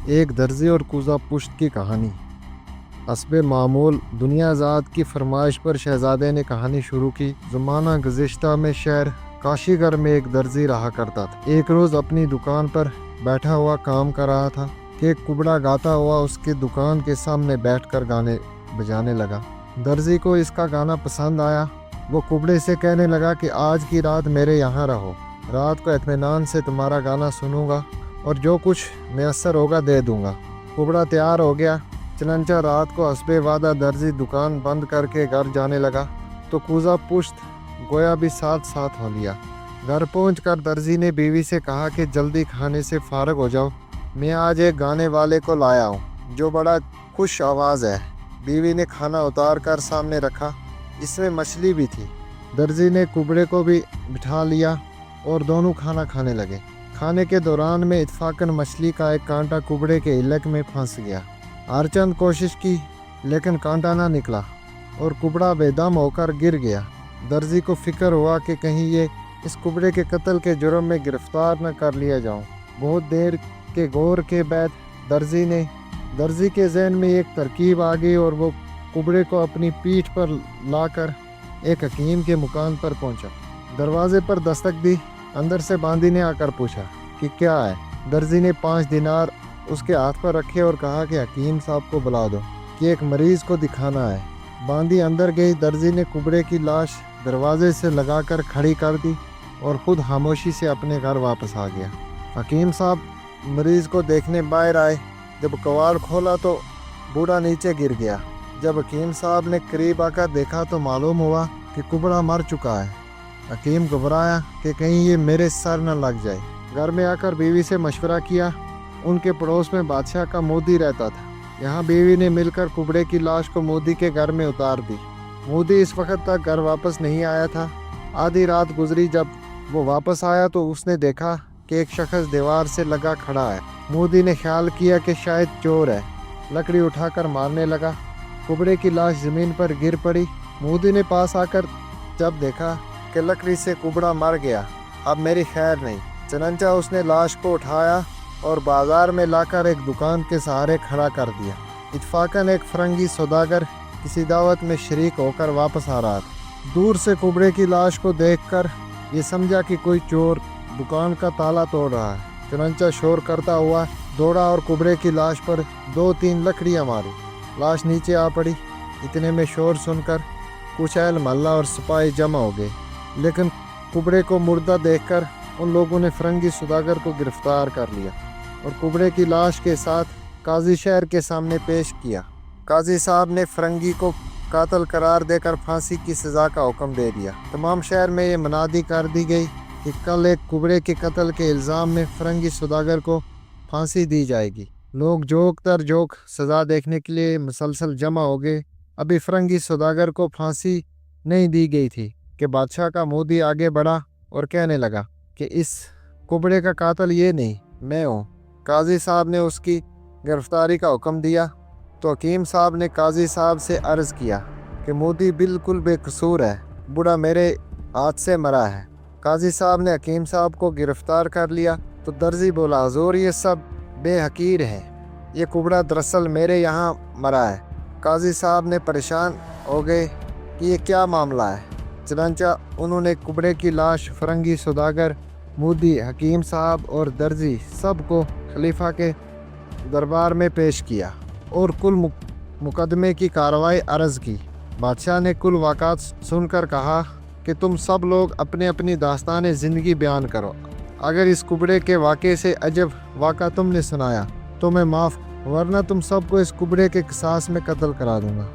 ایک درزی اور کوزہ پشت کی کہانی۔ حسب معمول دنیا ذات کی فرمائش پر شہزادے نے کہانی شروع کی۔ زمانہ گزشتہ میں شہر کاشی گھر میں ایک درزی رہا کرتا تھا۔ ایک روز اپنی دکان پر بیٹھا ہوا کام کر رہا تھا کہ ایک کبڑا گاتا ہوا اس کی دکان کے سامنے بیٹھ کر گانے بجانے لگا۔ درزی کو اس کا گانا پسند آیا۔ وہ کبڑے سے کہنے لگا کہ آج کی رات میرے یہاں رہو، رات کو اطمینان سے تمہارا گانا سنوں گا اور جو کچھ میسر ہوگا دے دوں گا۔ کبڑا تیار ہو گیا، چنانچہ رات کو حسب وعدہ درزی دکان بند کر کے گھر جانے لگا تو کوزہ پشت گویا بھی ساتھ ساتھ ہو لیا۔ گھر پہنچ کر درزی نے بیوی سے کہا کہ جلدی کھانے سے فارغ ہو جاؤ، میں آج ایک گانے والے کو لایا ہوں جو بڑا خوش آواز ہے۔ بیوی نے کھانا اتار کر سامنے رکھا، اس میں مچھلی بھی تھی۔ درزی نے کبڑے کو بھی بٹھا لیا اور دونوں کھانا کھانے لگے۔ کھانے کے دوران میں اتفاقاً مچھلی کا ایک کانٹا کبڑے کے علق میں پھنس گیا۔ ہر چند کوشش کی لیکن کانٹا نہ نکلا اور کبڑا بے دم ہو کر گر گیا۔ درزی کو فکر ہوا کہ کہیں یہ اس کبڑے کے قتل کے جرم میں گرفتار نہ کر لیا جاؤں۔ بہت دیر کے غور کے بعد درزی کے ذہن میں ایک ترکیب آ گئی اور وہ کبڑے کو اپنی پیٹھ پر لا کر ایک حکیم کے مکان پر پہنچا۔ دروازے پر دستک دی، اندر سے باندی نے آ کر پوچھا کہ کیا ہے۔ درزی نے 5 دینار اس کے ہاتھ پر رکھے اور کہا کہ حکیم صاحب کو بلا دو کہ ایک مریض کو دکھانا ہے۔ باندی اندر گئی۔ درزی نے کبڑے کی لاش دروازے سے لگا کر کھڑی کر دی اور خود خاموشی سے اپنے گھر واپس آ گیا۔ حکیم صاحب مریض کو دیکھنے باہر آئے۔ جب کواڑ کھولا تو بوڑھا نیچے گر گیا۔ جب حکیم صاحب نے قریب آ کر دیکھا تو معلوم ہوا کہ کبڑا مر چکا ہے۔ حکیم گھبرایا کہ کہیں یہ میرے سر نہ لگ جائے۔ گھر میں آ کر بیوی سے مشورہ کیا۔ ان کے پڑوس میں بادشاہ کا مودی رہتا تھا۔ یہاں بیوی نے مل کر کبڑے کی لاش کو مودی کے گھر میں اتار دی۔ مودی اس وقت تک گھر واپس نہیں آیا تھا۔ آدھی رات گزری، جب وہ واپس آیا تو اس نے دیکھا کہ ایک شخص دیوار سے لگا کھڑا ہے۔ مودی نے خیال کیا کہ شاید چور ہے، لکڑی اٹھا کر مارنے لگا۔ کبڑے کی لاش زمین پر گر پڑی۔ مودی نے پاس آ کر جب دیکھا کہ لکڑی سے کبڑا مر گیا، اب میری خیر نہیں، چنانچہ اس نے لاش کو اٹھایا اور بازار میں لا کر ایک دکان کے سہارے کھڑا کر دیا۔ اتفاقاً ایک فرنگی سوداگر کسی دعوت میں شریک ہو کر واپس آ رہا تھا۔ دور سے کبڑے کی لاش کو دیکھ کر یہ سمجھا کہ کوئی چور دکان کا تالا توڑ رہا ہے، چنانچہ شور کرتا ہوا دوڑا اور کبڑے کی لاش پر 2-3 لکڑیاں ماری۔ لاش نیچے آ پڑی۔ اتنے میں شور سن کر کچھ اہل محلہ اور سپاہی جمع ہو گئے، لیکن کبڑے کو مردہ دیکھ کر ان لوگوں نے فرنگی سوداگر کو گرفتار کر لیا اور کبڑے کی لاش کے ساتھ قاضی شہر کے سامنے پیش کیا۔ قاضی صاحب نے فرنگی کو قاتل قرار دے کر پھانسی کی سزا کا حکم دے دیا۔ تمام شہر میں یہ منادی کر دی گئی کہ کل ایک کبڑے کے قتل کے الزام میں فرنگی سوداگر کو پھانسی دی جائے گی۔ لوگ جوک تر جوک سزا دیکھنے کے لیے مسلسل جمع ہو گئے۔ ابھی فرنگی سوداگر کو پھانسی نہیں دی گئی تھی کہ بادشاہ کا مودی آگے بڑھا اور کہنے لگا کہ اس کبڑے کا قاتل یہ نہیں، میں ہوں۔ قاضی صاحب نے اس کی گرفتاری کا حکم دیا تو حکیم صاحب نے قاضی صاحب سے عرض کیا کہ مودی بالکل بے قصور ہے، بوڑھا میرے ہاتھ سے مرا ہے۔ قاضی صاحب نے حکیم صاحب کو گرفتار کر لیا تو درزی بولا، حضور یہ سب بے حقیر ہے، یہ کبڑا دراصل میرے یہاں مرا ہے۔ قاضی صاحب نے پریشان ہو گئے کہ یہ کیا معاملہ ہے، چنانچہ انہوں نے کبڑے کی لاش، فرنگی سوداگر، مودی، حکیم صاحب اور درزی سب کو خلیفہ کے دربار میں پیش کیا اور کل مقدمے کی کارروائی عرض کی۔ بادشاہ نے کل واقعات سن کر کہا کہ تم سب لوگ اپنی اپنی داستان زندگی بیان کرو۔ اگر اس کبڑے کے واقعے سے عجب واقعہ تم نے سنایا تو میں معاف، ورنہ تم سب کو اس کبڑے کے قصاص میں قتل کرا دوں گا۔